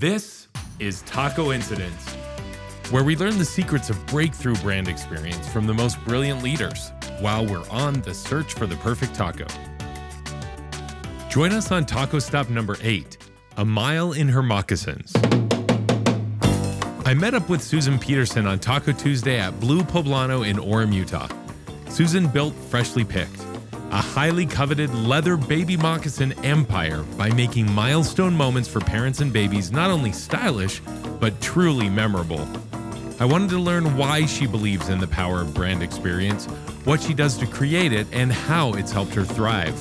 This is Tacoincidence, where we learn the secrets of breakthrough brand experience from the most brilliant leaders while we're on the search for the perfect taco. Join us on taco stop number 8, a mile in her moccasins. I met up with Susan Petersen on Taco Tuesday at Blue Poblano in Orem, Utah. Susan built Freshly Picked, a highly coveted leather baby moccasin empire by making milestone moments for parents and babies not only stylish, but truly memorable. I wanted to learn why she believes in the power of brand experience, what she does to create it, and how it's helped her thrive.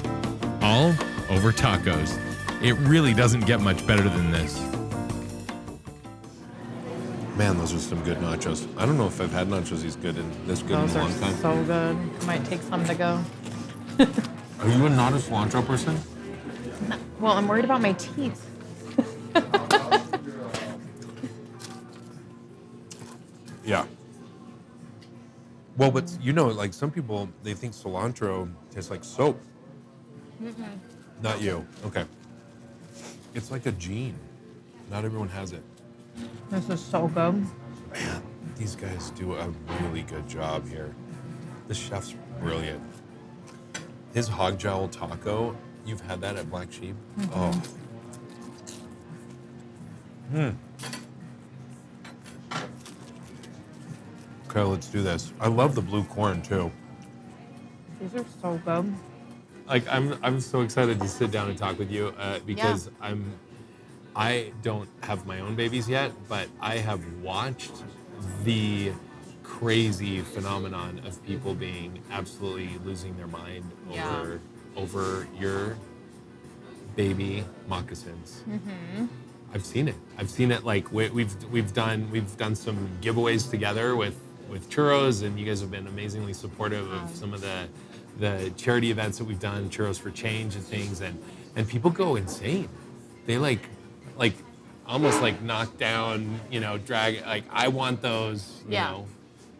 All over tacos. It really doesn't get much better than this. Man, those are some good nachos. I don't know if I've had nachos this good in a long time. So good. Might take some to go. Are you not a cilantro person? No. Well, I'm worried about my teeth. Yeah. Well, but like some people, they think cilantro tastes like soap. Mm-hmm. Not you. Okay. It's like a gene. Not everyone has it. This is so good. Man, these guys do a really good job here. The chef's brilliant. His hog jowl taco, you've had that at Black Sheep? Mm-hmm. Oh. Okay, let's do this. I love the blue corn too. These are so good. Like I'm so excited to sit down and talk with you because I don't have my own babies yet, but I have watched the crazy phenomenon of people being absolutely losing their mind over your baby moccasins. Mm-hmm. I've seen it. Like we've done some giveaways together with churros, and you guys have been amazingly supportive of some of the charity events that we've done, Churros for Change and things, and people go insane. They like almost like knock down, drag, like I want those,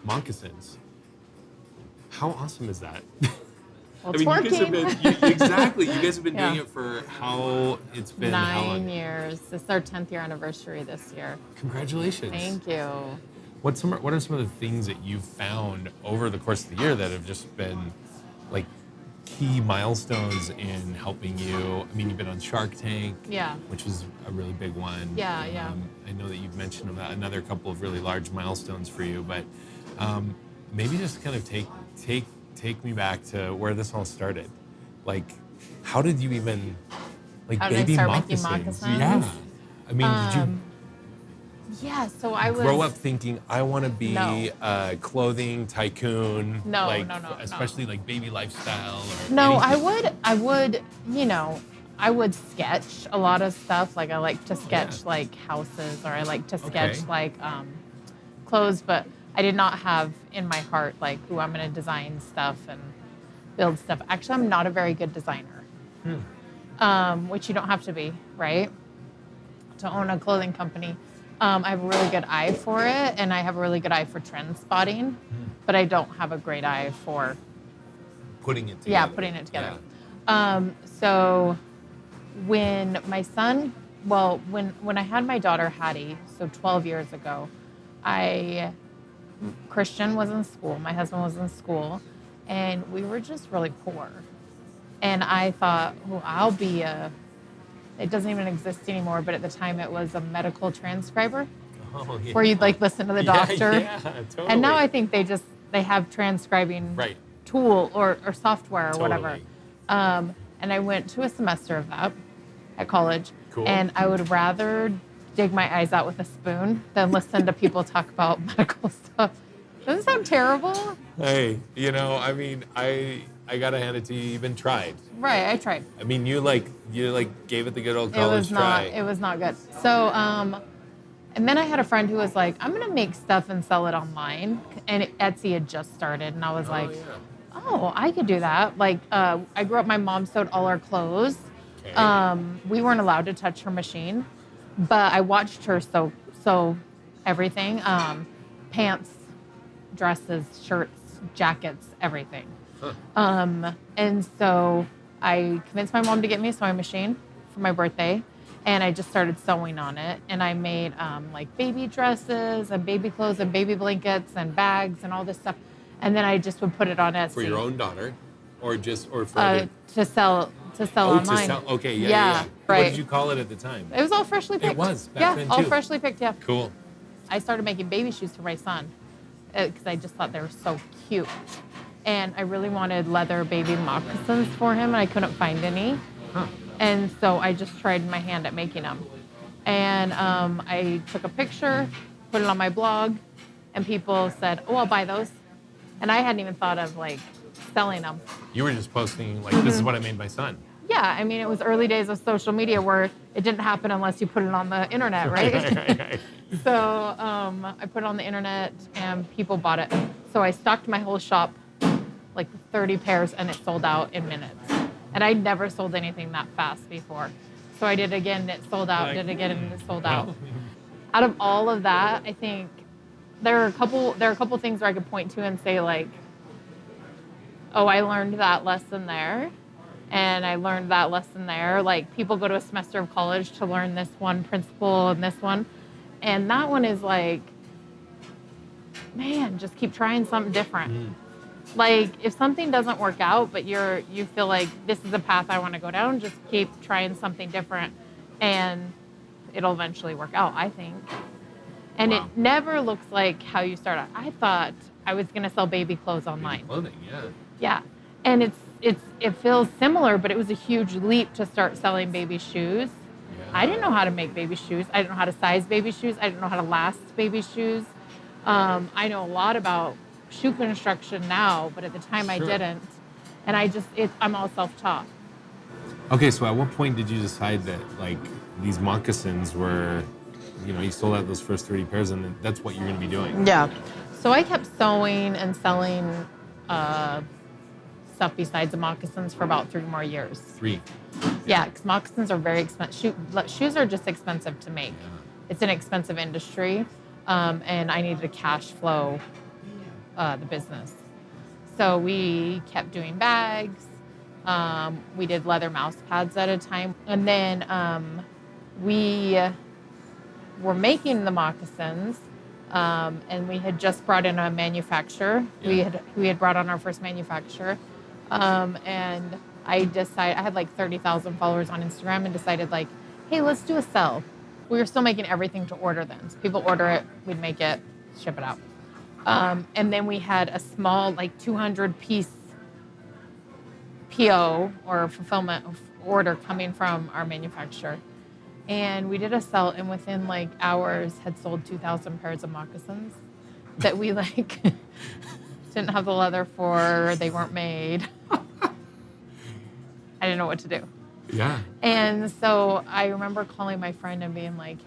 moccasins. How awesome is that? Well, it's working. Exactly. You guys have been doing it for how it's been 9 years. This is our 10th year anniversary this year. Congratulations. Thank you. What are some of the things that you've found over the course of the year that have just been like key milestones in helping you? I mean, you've been on Shark Tank, which was a really big one. Yeah. I know that you've mentioned about another couple of really large milestones for you, but maybe just kind of take me back to where this all started. Like, how did you even baby moccasins? Yeah. I mean, did you? Yeah, so I grow up thinking I want to be a clothing tycoon. No. Especially like baby lifestyle. I would sketch a lot of stuff. Like I like to sketch like houses, or I like to sketch like clothes, but I did not have in my heart like, ooh, I'm going to design stuff and build stuff. Actually, I'm not a very good designer, which you don't have to be, right? To own a clothing company. I have a really good eye for it, and I have a really good eye for trend spotting, but I don't have a great eye for putting it together. Yeah, putting it together. Yeah. So when my son, when I had my daughter Hattie, so 12 years ago, Christian was in school, my husband was in school, and we were just really poor. And I thought, I'll be it doesn't even exist anymore, but at the time it was a medical transcriber, where you'd like listen to the doctor. Yeah, totally. And now I think they have transcribing tool or software or whatever. And I went to a semester of that at college. Cool. And I would rather dig my eyes out with a spoon than listen to people talk about medical stuff. Doesn't it sound terrible? Hey, I mean, I gotta hand it to you. You even tried. Right, I tried. I mean, you gave it the good old college try. It was not good. So, and then I had a friend who was like, I'm gonna make stuff and sell it online. And Etsy had just started, and I was like, I could do that. Like, I grew up, my mom sewed all our clothes. Okay. We weren't allowed to touch her machine, but I watched her sew everything, pants, dresses, shirts, jackets, everything. And so I convinced my mom to get me a sewing machine for my birthday. and I just started sewing on it. And I made like baby dresses and baby clothes and baby blankets and bags and all this stuff. And then I just would put it on Etsy. For your own daughter, or for other? To sell online. To sell. Okay, yeah. Right. What did you call it at the time? It was all freshly picked. It was back then too. All freshly picked. Yeah. Cool. I started making baby shoes for my son because I just thought they were so cute, and I really wanted leather baby moccasins for him, and I couldn't find any. Huh. And so I just tried my hand at making them. And I took a picture, put it on my blog, and people said, "Oh, I'll buy those." And I hadn't even thought of like selling them. You were just posting like, "This is what I made my son." Yeah, I mean, it was early days of social media where it didn't happen unless you put it on the internet, right? Right. So I put it on the internet and people bought it. So I stocked my whole shop, like 30 pairs, and it sold out in minutes. And I'd never sold anything that fast before. So I did it again, and it sold out, did it again, and it sold out. Out of all of that, I think there are a couple things where I could point to and say like, oh, I learned that lesson there. And I learned that lesson there. Like, people go to a semester of college to learn this one principle and this one. And that one is like, man, just keep trying something different. Like, if something doesn't work out, but you feel like this is a path I want to go down, just keep trying something different. And it'll eventually work out, I think. And Wow. it never looks like how you start out. I thought I was going to sell baby clothes online. Baby clothing, yeah. Yeah. And it feels similar, but it was a huge leap to start selling baby shoes. Yeah. I didn't know how to make baby shoes. I didn't know how to size baby shoes. I didn't know how to last baby shoes. I know a lot about shoe construction now, but at the time I didn't. And I'm all self-taught. Okay, so at what point did you decide that like these moccasins were, you sold out those first 30 pairs and then that's what you're going to be doing? Yeah. So I kept sewing and selling stuff besides the moccasins for about 3 more years. 3. Yeah, because moccasins are very expensive. Shoes are just expensive to make. Yeah. It's an expensive industry, and I needed to cash flow the business. So we kept doing bags. We did leather mouse pads at a time. And then we were making the moccasins, and we had just brought in a manufacturer. Yeah. We had brought on our first manufacturer. And I had like 30,000 followers on Instagram and decided like, hey, let's do a sell. We were still making everything to order then. So people order it, we'd make it, ship it out. And then we had a small like 200 piece PO or fulfillment order coming from our manufacturer. And we did a sell and within like hours had sold 2,000 pairs of moccasins that we like didn't have the leather for, they weren't made. I didn't know what to do. Yeah. And so I remember calling my friend and being like,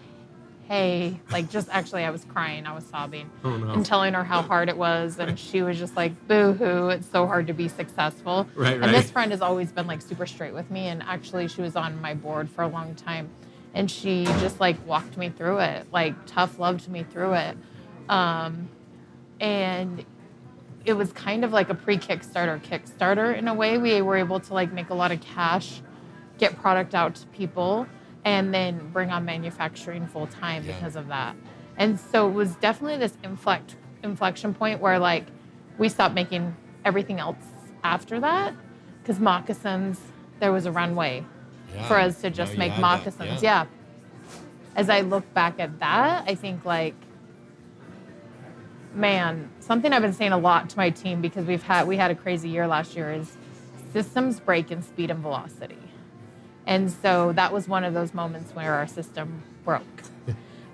hey, like just actually I was crying, I was sobbing. Oh, no. And telling her how hard it was. And she was just like, boo-hoo, it's so hard to be successful. Right. And this friend has always been like super straight with me. And actually she was on my board for a long time. And she just like walked me through it, like tough loved me through it. And it was kind of like a Kickstarter in a way. We were able to like make a lot of cash, get product out to people, and then bring on manufacturing full time because of that. And so it was definitely this inflection point where like we stopped making everything else after that because moccasins, there was a runway for us to just make moccasins. Yeah. As I look back at that, I think like, man, something I've been saying a lot to my team because we had a crazy year last year is systems break in speed and velocity. And so that was one of those moments where our system broke.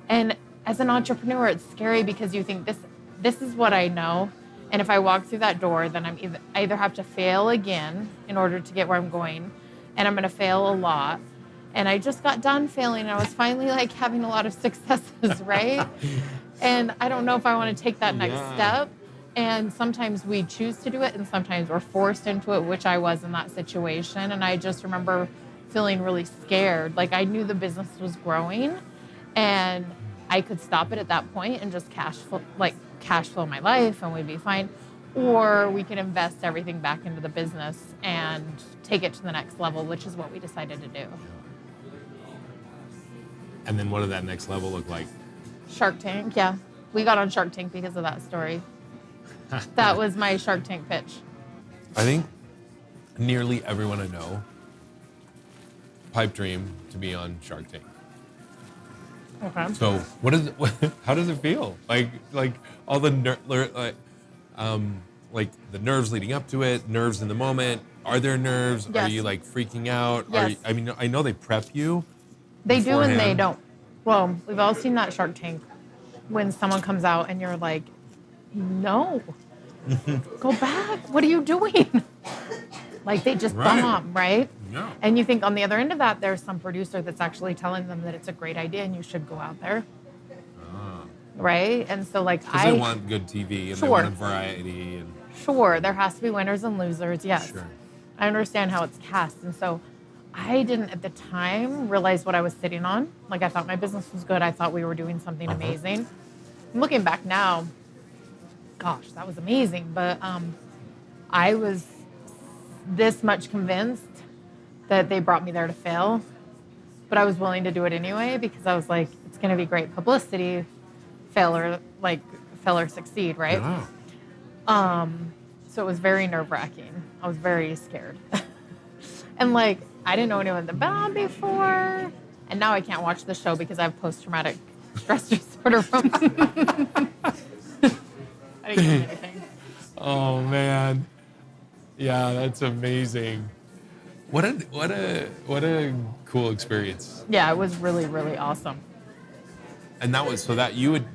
And as an entrepreneur, it's scary because you think this is what I know. And if I walk through that door, then I either have to fail again in order to get where I'm going, and I'm going to fail a lot. And I just got done failing, and I was finally like having a lot of successes, right? And I don't know if I want to take that next step. And sometimes we choose to do it, and sometimes we're forced into it, which I was in that situation. And I just remember feeling really scared. Like I knew the business was growing, and I could stop it at that point and just cash flow my life, and we'd be fine. Or we could invest everything back into the business and take it to the next level, which is what we decided to do. And then what did that next level look like? Shark Tank, yeah. We got on Shark Tank because of that story. That was my Shark Tank pitch. I think nearly everyone I know pipe dream to be on Shark Tank. Okay. So how does it feel? Like all the like the nerves leading up to it, nerves in the moment. Are there nerves? Yes. Are you like freaking out? Yes. I mean, I know they prep you. They do and they beforehand. don't. Well, we've all seen that Shark Tank when someone comes out and you're like, no, go back. What are you doing? Like they just Right. bomb, right? Yeah. And you think on the other end of that, there's some producer that's actually telling them that it's a great idea and you should go out there. Right? And so like Because they want good TV and they Sure. want a variety. And Sure, there has to be winners and losers, yes. Sure. I understand how it's cast. And so I didn't at the time realize what I was sitting on. Like I thought my business was good. I thought we were doing something amazing. Looking back now, gosh, that was amazing. But I was this much convinced that they brought me there to fail. But I was willing to do it anyway because I was like, it's going to be great publicity, fail or succeed, right? Yeah. So it was very nerve-wracking. I was very scared. And like, I didn't know anyone that been on before. And now I can't watch the show because I have post-traumatic stress disorder from I didn't get anything. Oh man. Yeah, that's amazing. What a cool experience. Yeah, it was really, really awesome. And that was so that you'd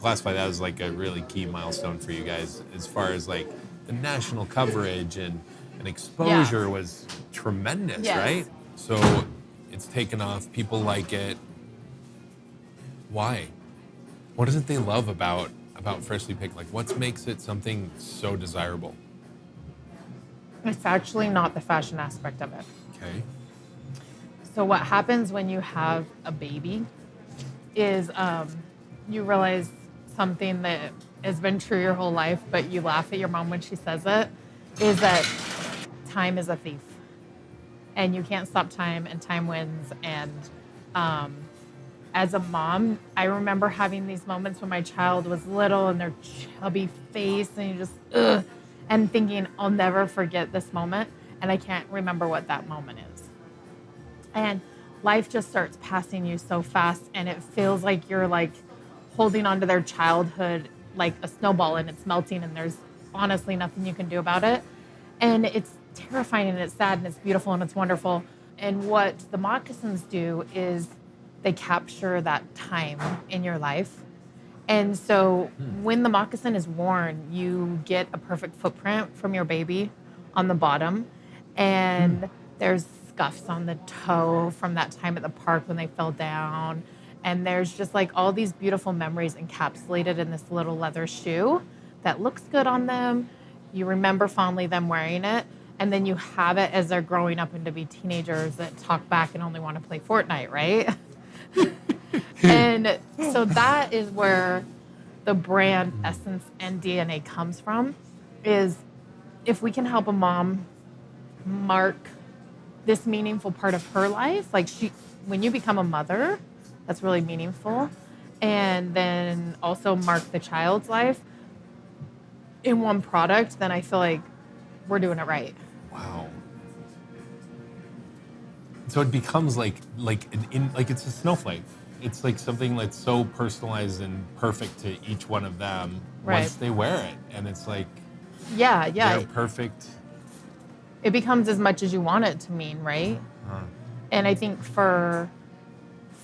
classify that as like a really key milestone for you guys as far as like the national coverage and exposure was tremendous, Yes. right? So it's taken off. People like it. Why? What doesn't they love about Freshly Picked? Like what makes it something so desirable? It's actually not the fashion aspect of it. Okay. So what happens when you have a baby is you realize something that has been true your whole life, but you laugh at your mom when she says it, is that time is a thief. And you can't stop time, and time wins. And as a mom, I remember having these moments when my child was little and their chubby face, and you just, ugh, and thinking, I'll never forget this moment. And I can't remember what that moment is. And life just starts passing you so fast, and it feels like you're like holding onto their childhood like a snowball, and it's melting, and there's honestly nothing you can do about it. And it's terrifying, and it's sad, and it's beautiful, and it's wonderful. And what the moccasins do is they capture that time in your life. And so when the moccasin is worn, you get a perfect footprint from your baby on the bottom. And there's scuffs on the toe from that time at the park when they fell down. And there's just like all these beautiful memories encapsulated in this little leather shoe that looks good on them. You remember fondly them wearing it. And then you have it as they're growing up into be teenagers that talk back and only want to play Fortnite, right? And so that is where the brand essence and DNA comes from, is if we can help a mom mark this meaningful part of her life, like when you become a mother, that's really meaningful. And then also mark the child's life in one product, then I feel like we're doing it right. Wow. So it becomes like it's a snowflake. It's like something that's so personalized and perfect to each one of them once they wear it, and it's like Yeah. they're perfect. It becomes as much as you want it to mean, right? And I think for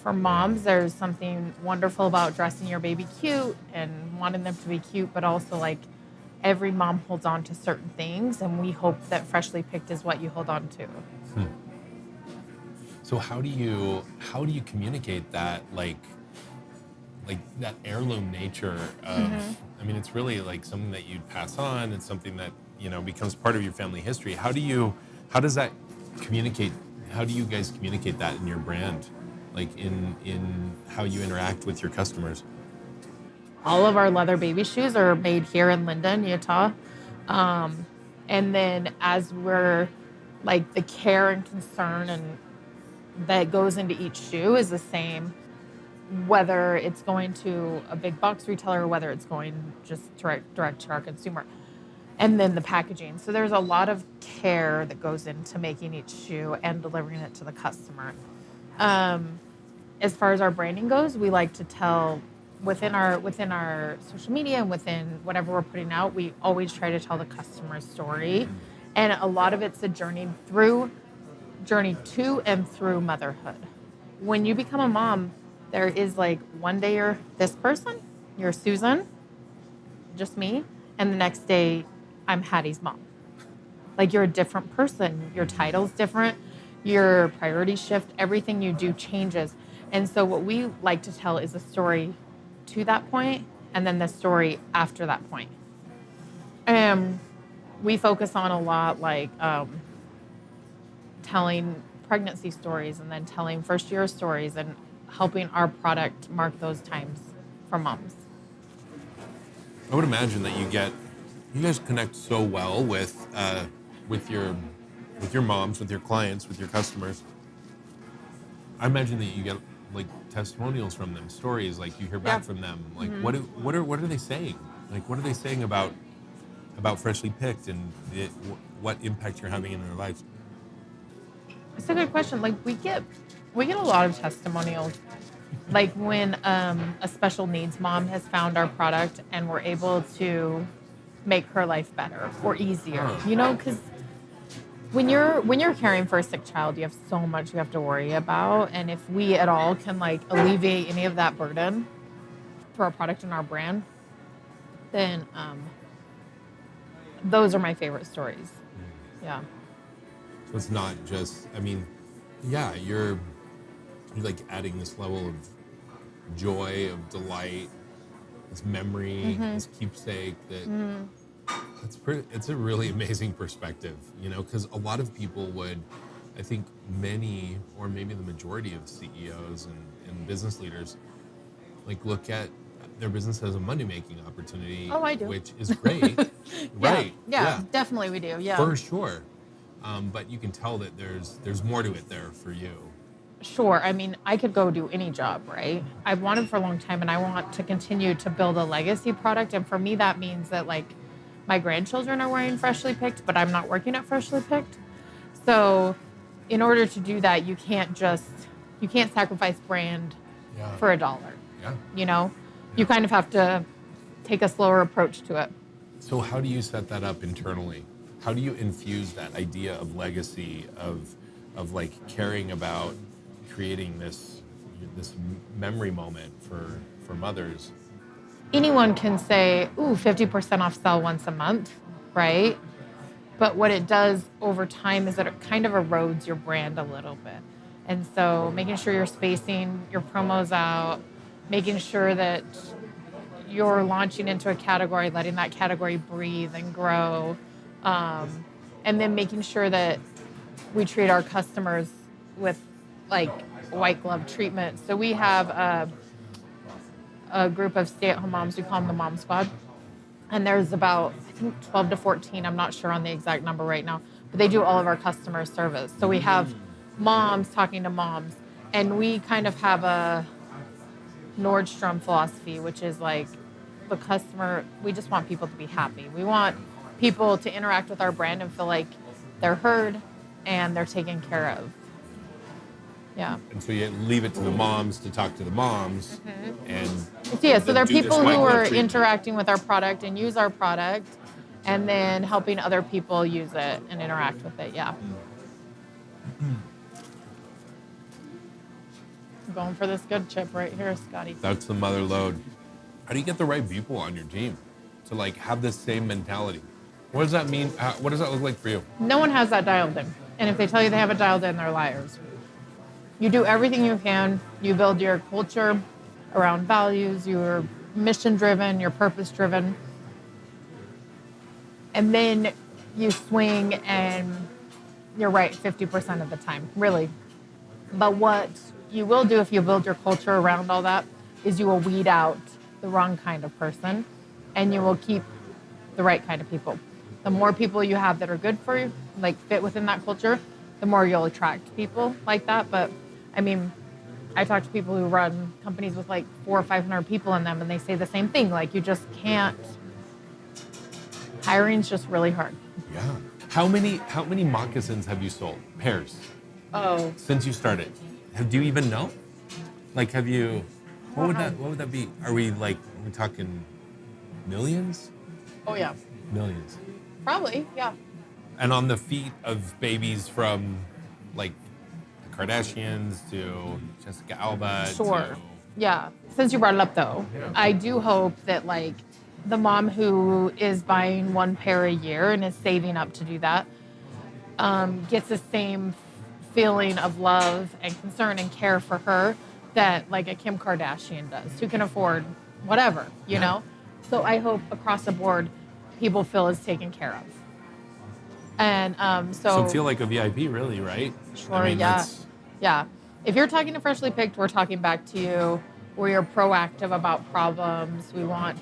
moms, there's something wonderful about dressing your baby cute and wanting them to be cute, but also like every mom holds on to certain things, and we hope that Freshly Picked is what you hold on to. So how do you communicate that like that heirloom nature of I mean it's really like something that you'd pass on, it's something that becomes part of your family history. How does that communicate? How do you guys communicate that in your brand, like in how you interact with your customers? All of our leather baby shoes are made here in Linden, Utah. And then as we're like the care and concern and that goes into each shoe is the same whether it's going to a big box retailer or whether it's going just direct to our consumer. And then the packaging. So there's a lot of care that goes into making each shoe and delivering it to the customer. As far as our branding goes, we like to tell within our social media and within whatever we're putting out, we always try to tell the customer's story. And a lot of it's a journey to and through motherhood. When you become a mom, there is like one day you're this person, you're Susan, just me, and the next day I'm Hattie's mom. Like you're a different person. Your title's different. Your priorities shift. Everything you do changes. And so what we like to tell is a story to that point and then the story after that point. We focus on a lot like telling pregnancy stories and then telling first year stories and helping our product mark those times for moms. I would imagine that you guys connect so well with your moms, with your clients, with your customers. I imagine that you get like testimonials from them, stories, like you hear back from them. Like what are they saying? Like what are they saying about Freshly Picked and what impact you're having in their lives? It's a good question. Like we get a lot of testimonials. Like when a special needs mom has found our product and we're able to make her life better or easier, you know, because when you're caring for a sick child, you have so much you have to worry about. And if we at all can like alleviate any of that burden for our product and our brand, then those are my favorite stories. Yeah. So it's not just, I mean, yeah, you're like adding this level of joy, of delight, this memory, this keepsake that it's a really amazing perspective, you know, because a lot of people would, I think many, or maybe the majority of CEOs and business leaders, like look at their business as a money-making opportunity. Oh, I do. Which is great. Right. Yeah, definitely we do. Yeah. For sure. But you can tell that there's more to it there for you. Sure. I mean, I could go do any job, right? I've wanted for a long time and I want to continue to build a legacy product. And for me, that means that like my grandchildren are wearing Freshly Picked, but I'm not working at Freshly Picked. So in order to do that, you can't sacrifice brand for $1. Yeah. You know, you kind of have to take a slower approach to it. So how do you set that up internally? How do you infuse that idea of legacy, of like caring about creating this memory moment for mothers? Anyone can say, ooh, 50% off sale once a month, right? But what it does over time is that it kind of erodes your brand a little bit. And so making sure you're spacing your promos out, making sure that you're launching into a category, letting that category breathe and grow, and then making sure that we treat our customers with like white glove treatment. So we have a group of stay-at-home moms. We call them the Mom Squad. And there's about, I think, 12 to 14. I'm not sure on the exact number right now. But they do all of our customer service. So we have moms talking to moms. And we kind of have a Nordstrom philosophy, which is like the customer, we just want people to be happy. We want people to interact with our brand and feel like they're heard and they're taken care of. Yeah. And so you leave it to the moms to talk to the moms. And so there are people who are interacting with our product and use our product and then helping other people use it and interact with it. Yeah. I'm going for this good chip right here, Scotty. That's the mother load. How do you get the right people on your team to like have this same mentality? What does that mean? What does that look like for you? No one has that dialed in. And if they tell you they have it dialed in, they're liars. You do everything you can. You build your culture around values. You're mission-driven. You're purpose-driven. And then you swing and you're right 50% of the time, really. But what you will do if you build your culture around all that is you will weed out the wrong kind of person and you will keep the right kind of people. The more people you have that are good for you, like fit within that culture, the more you'll attract people like that. But I mean, I talk to people who run companies with like 400 or 500 people in them, and they say the same thing. Like, you just can't. Hiring's just really hard. Yeah. How many moccasins have you sold? Pairs. Oh. Since you started. Do you even know? Like, have you? What would that be? Are we talking millions? Oh yeah. Millions. Probably, yeah. And on the feet of babies from like the Kardashians to Jessica Alba. Sure. Yeah. Since you brought it up though, Yeah. I do hope that like the mom who is buying one pair a year and is saving up to do that gets the same feeling of love and concern and care for her that like a Kim Kardashian does, who can afford whatever, you know? So I hope across the board people feel is taken care of. And so feel like a VIP, really, right? Sure, I mean, yeah. Yeah. If you're talking to Freshly Picked, we're talking back to you. We are proactive about problems. We want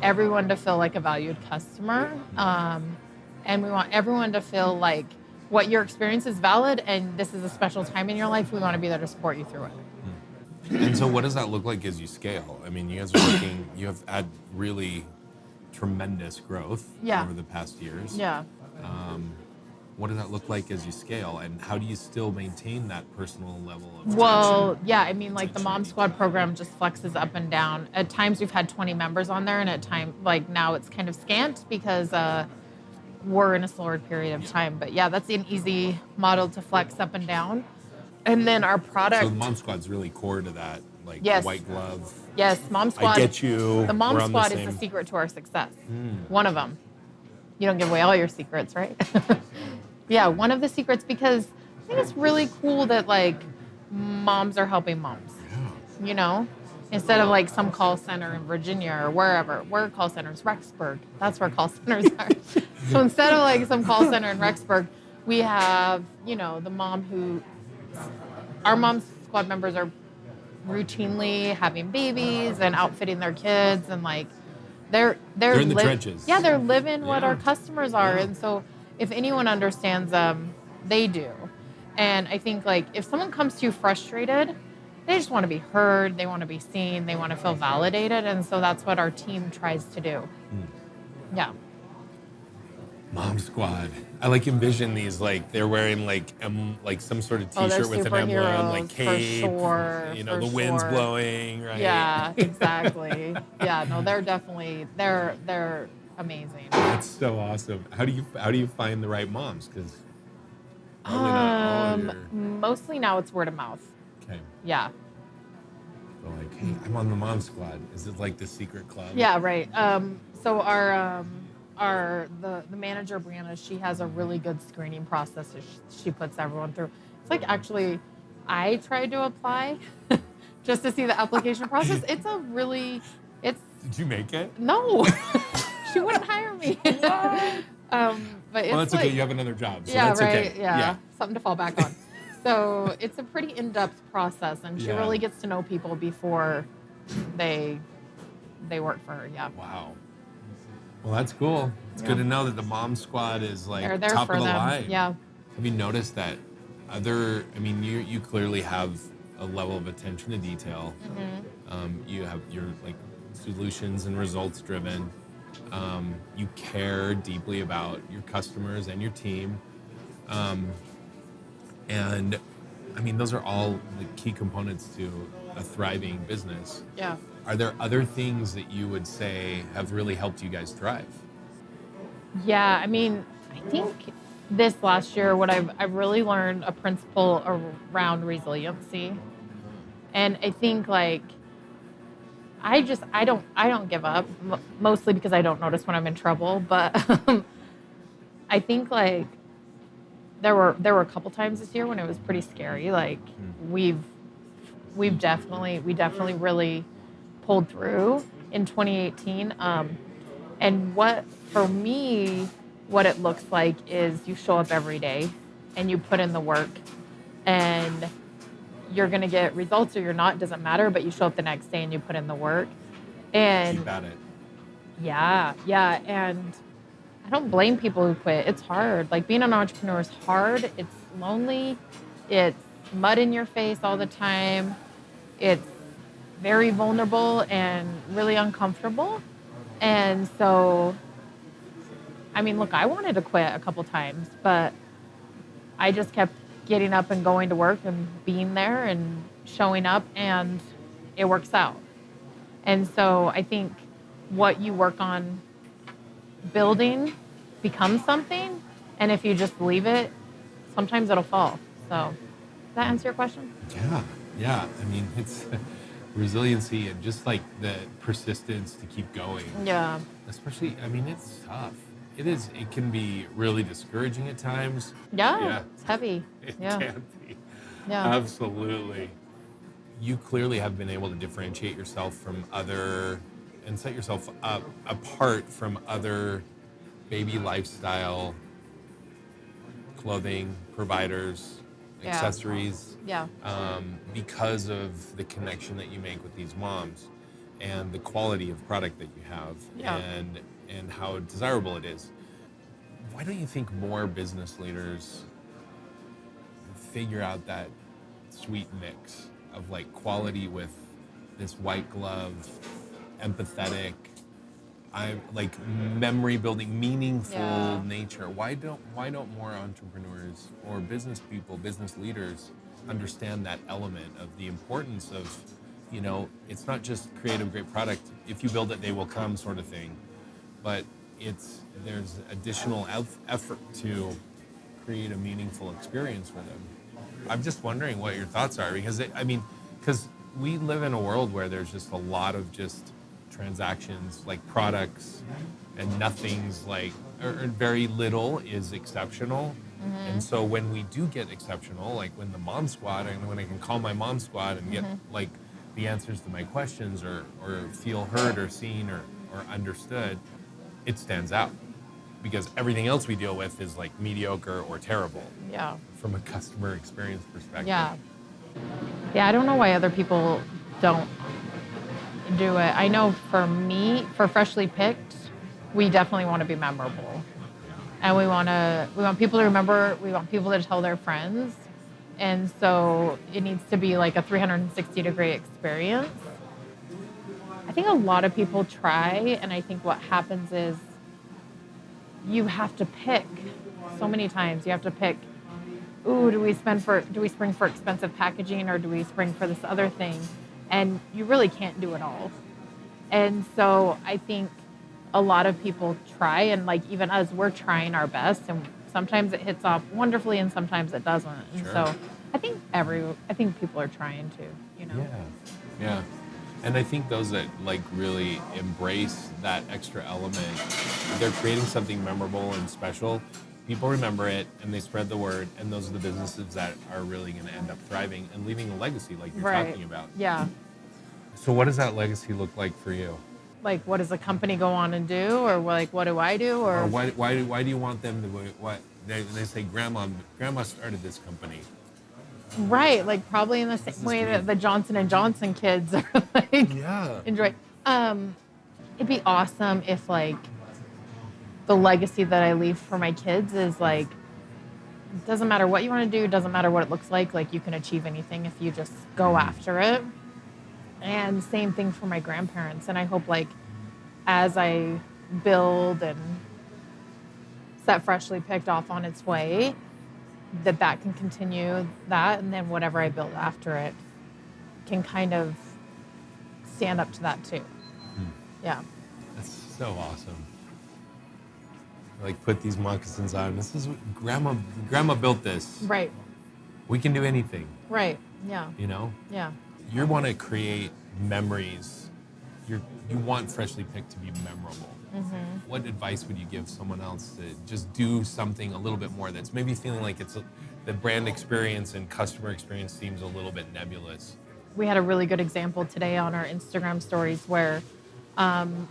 everyone to feel like a valued customer. And we want everyone to feel like what your experience is valid and this is a special time in your life. We want to be there to support you through it. And so what does that look like as you scale? I mean, you guys are you have had really tremendous growth over the past years. Yeah. What does that look like as you scale, and how do you still maintain that personal level of Well, yeah, I mean, like the Mom Squad program just flexes up and down. At times we've had 20 members on there, and at times, like now it's kind of scant because we're in a slower period of time. But yeah, that's an easy model to flex up and down. And then our product. So the Mom Squad's really core to that, like white glove. Yes, Mom Squad. I get you. The Mom Squad is the secret to our success. One of them. You don't give away all your secrets, right? Yeah, one of the secrets, because I think it's really cool that like moms are helping moms. Yeah. You know, instead of like some call center in Virginia or wherever. Where are call centers? Rexburg. That's where call centers are. So instead of like some call center in Rexburg, we have, you know, the mom who, our Mom Squad members are routinely having babies and outfitting their kids, and like they're in the trenches. Yeah, they're living what our customers are, and so if anyone understands them, they do. And I think like if someone comes to you frustrated, they just want to be heard, they want to be seen, they want to feel validated, and so that's what our team tries to do. Yeah. Mom Squad. I like envision these like they're wearing like some sort of T-shirt with an emblem, like cape. For sure. You know, the wind's blowing, right? Yeah, exactly. Yeah, no, they're definitely they're amazing. That's so awesome. How do you find the right moms? Because mostly now it's word of mouth. Okay. Yeah. So like, hey, I'm on the Mom Squad. Is it like the secret club? Yeah, right. So the manager Brianna, she has a really good screening process that she puts everyone through. It's like actually, I tried to apply just to see the application process. Did you make it? No. She wouldn't hire me. But it's that's okay. You have another job, so yeah, that's right. okay. Yeah, something to fall back on. So it's a pretty in-depth process, and she really gets to know people before they work for her. Yeah. Wow. Well, that's cool. It's good to know that the Mom Squad is like They're there top for of the them. line. Yeah. Have you noticed that you clearly have a level of attention to detail. You're like solutions and results driven. You care deeply about your customers and your team. And I mean, those are all the key components to a thriving business. Yeah. Are there other things that you would say have really helped you guys thrive? Yeah, I mean, I think this last year, what I've really learned a principle around resiliency. And I think like, I don't give up, mostly because I don't notice when I'm in trouble. But I think like there were a couple times this year when it was pretty scary. Like we definitely really pulled through in 2018. And for me, what it looks like is you show up every day and you put in the work, and you're going to get results or you're not, doesn't matter, but you show up the next day and you put in the work. And keep at it. Yeah. And I don't blame people who quit. It's hard. Like being an entrepreneur is hard. It's lonely. It's mud in your face all the time. it's very vulnerable and really uncomfortable. And so, I mean, look, I wanted to quit a couple times, but I just kept getting up and going to work and being there and showing up, and it works out. And so I think what you work on building becomes something, and if you just leave it, sometimes it'll fall. So, does that answer your question? Yeah. I mean, it's resiliency and just like the persistence to keep going. Yeah. Especially, I mean, it's tough. It is. It can be really discouraging at times. Yeah. It's heavy. It Yeah. can be. Yeah. Absolutely. You clearly have been able to differentiate yourself from other and set yourself up apart from other baby lifestyle clothing providers, Yeah. accessories, Yeah. because of the connection that you make with these moms and the quality of product that you have, Yeah. and how desirable it is. Why don't you think more business leaders figure out that sweet mix of like quality with this white glove, empathetic, I'm like memory building, meaningful Yeah. nature? Why don't more entrepreneurs or business people, business leaders understand that element of the importance of, it's not just create a great product. If you build it, they will come, sort of thing. But there's additional effort to create a meaningful experience for them. I'm just wondering what your thoughts are, because we live in a world where there's just a lot of just transactions, like products, and nothing's like, or very little is exceptional. And so when we do get exceptional, like when the mom squad, and when I can call my mom squad and get like the answers to my questions, or feel heard or seen or understood, it stands out, because everything else we deal with is like mediocre or terrible. Yeah. From a customer experience perspective. Yeah. Yeah, I don't know why other people don't do it. I know for me, for Freshly Picked, we definitely want to be memorable. And we want people to remember, we want people to tell their friends. And so it needs to be like a 360-degree experience. I think a lot of people try, and I think what happens is you have to pick so many times. You have to pick, do we spring for expensive packaging, or do we spring for this other thing? And you really can't do it all. And so I think a lot of people try, and like even us, we're trying our best, and sometimes it hits off wonderfully and sometimes it doesn't. And Sure. so I think people are trying to, Yeah. And I think those that like really embrace that extra element, they're creating something memorable and special. People remember it and they spread the word, and those are the businesses that are really going to end up thriving and leaving a legacy like you're talking about. Yeah. So what does that legacy look like for you? Like, what does the company go on and do, or like, what do I do, or why do you want them to? What they say, Grandma started this company. Right, like probably in the same way that the Johnson & Johnson kids are like enjoy. It'd be awesome if like the legacy that I leave for my kids is like, it doesn't matter what you want to do, doesn't matter what it looks like you can achieve anything if you just go after it. And same thing for my grandparents. And I hope like as I build and set Freshly Picked off on its way, that can continue that, and then whatever I build after it can kind of stand up to that too. Yeah. That's so awesome. Like, put these moccasins on. This is what grandma built this. Right. We can do anything. Right. Yeah. Yeah. You want to create memories. You want Freshly Picked to be memorable. Mm-hmm. What advice would you give someone else to just do something a little bit more that's maybe feeling like the brand experience and customer experience seems a little bit nebulous? We had a really good example today on our Instagram stories where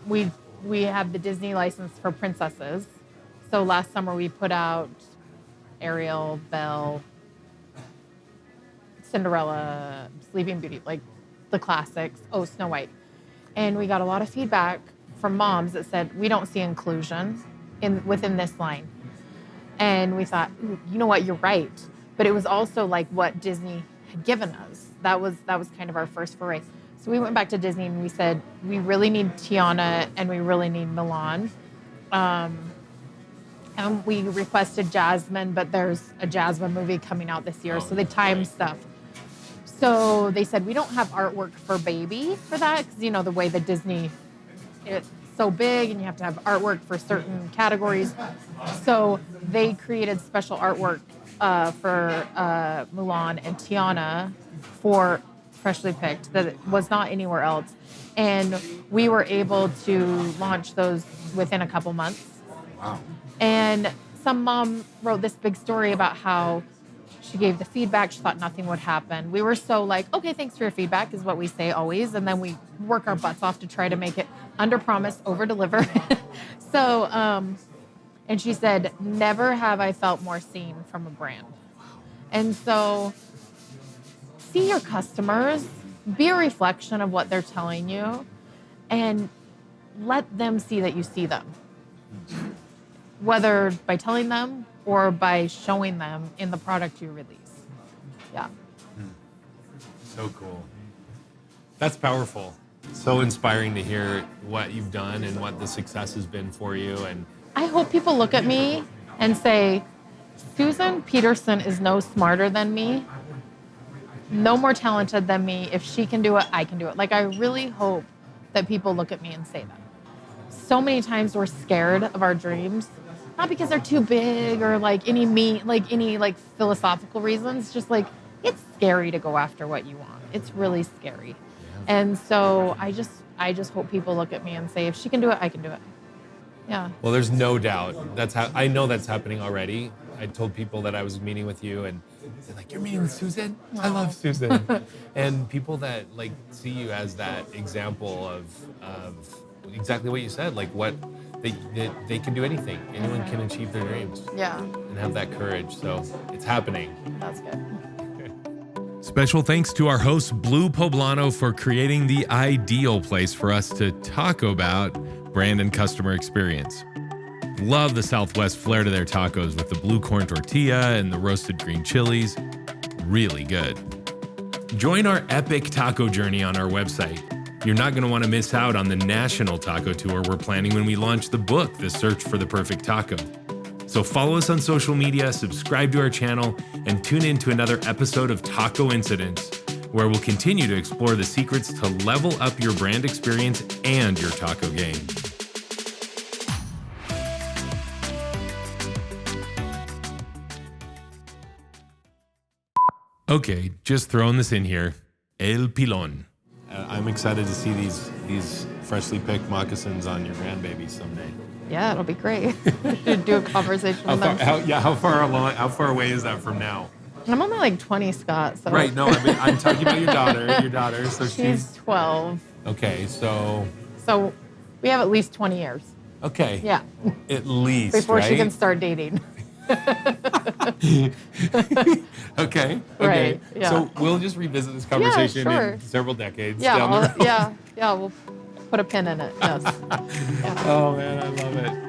we have the Disney license for princesses. So last summer we put out Ariel, Belle, Cinderella, Sleeping Beauty, like the classics, Snow White. And we got a lot of feedback from moms that said, we don't see inclusion within this line. And we thought, you know what, you're right. But it was also like what Disney had given us. that was kind of our first foray. So we went back to Disney and we said, we really need Tiana and we really need Milan. And we requested Jasmine, but there's a Jasmine movie coming out this year, so they timed stuff. So they said, we don't have artwork for baby for that, because, you know, the way that Disney, it's so big and you have to have artwork for certain categories. So they created special artwork for Mulan and Tiana for Freshly Picked that was not anywhere else. And we were able to launch those within a couple months. Wow. And some mom wrote this big story about how she gave the feedback. She thought nothing would happen. We were so like, okay, thanks for your feedback is what we say always. And then we work our butts off to try to make it under promise, over deliver. So, and she said, never have I felt more seen from a brand. And so see your customers, be a reflection of what they're telling you, and let them see that you see them. Whether by telling them or by showing them in the product you release. Yeah. So cool. That's powerful. So inspiring to hear what you've done and what the success has been for you. And I hope people look at me and say, Susan Petersen is no smarter than me, no more talented than me. If she can do it, I can do it. Like, I really hope that people look at me and say that. So many times we're scared of our dreams, not because they're too big or like any philosophical reasons, just like it's scary to go after what you want. It's really scary. Yeah. And so I just hope people look at me and say, if she can do it, I can do it. Yeah. Well, there's no doubt. I know that's happening already. I told people that I was meeting with you and they're like, you're meeting with Susan? I love Susan. And people that like see you as that example of exactly what you said, like what they can do anything. Anyone can achieve their dreams. Yeah. And have that courage. So it's happening. That's good. Special thanks to our host, Blue Poblano, for creating the ideal place for us to talk about brand and customer experience. Love the Southwest flair to their tacos with the blue corn tortilla and the roasted green chilies. Really good. Join our epic taco journey on our website. You're not going to want to miss out on the national taco tour we're planning when we launch the book, The Search for the Perfect Taco. So follow us on social media, subscribe to our channel, and tune in to another episode of Tacoincidence, where we'll continue to explore the secrets to level up your brand experience and your taco game. Okay, just throwing this in here. El Pilon. I'm excited to see these freshly picked moccasins on your grandbaby someday. Yeah, it'll be great. We should do a conversation with them. How far away is that from now? I'm only like 20, Scott. So. Right, no, I'm talking about your daughter. So she's 12. Okay, so we have at least 20 years. Okay. Yeah. At least, before she can start dating. Okay. Right. Yeah. So we'll just revisit this conversation in several decades down the road. Yeah, we'll put a pin in it. Yes. Yeah. Oh man, I love it.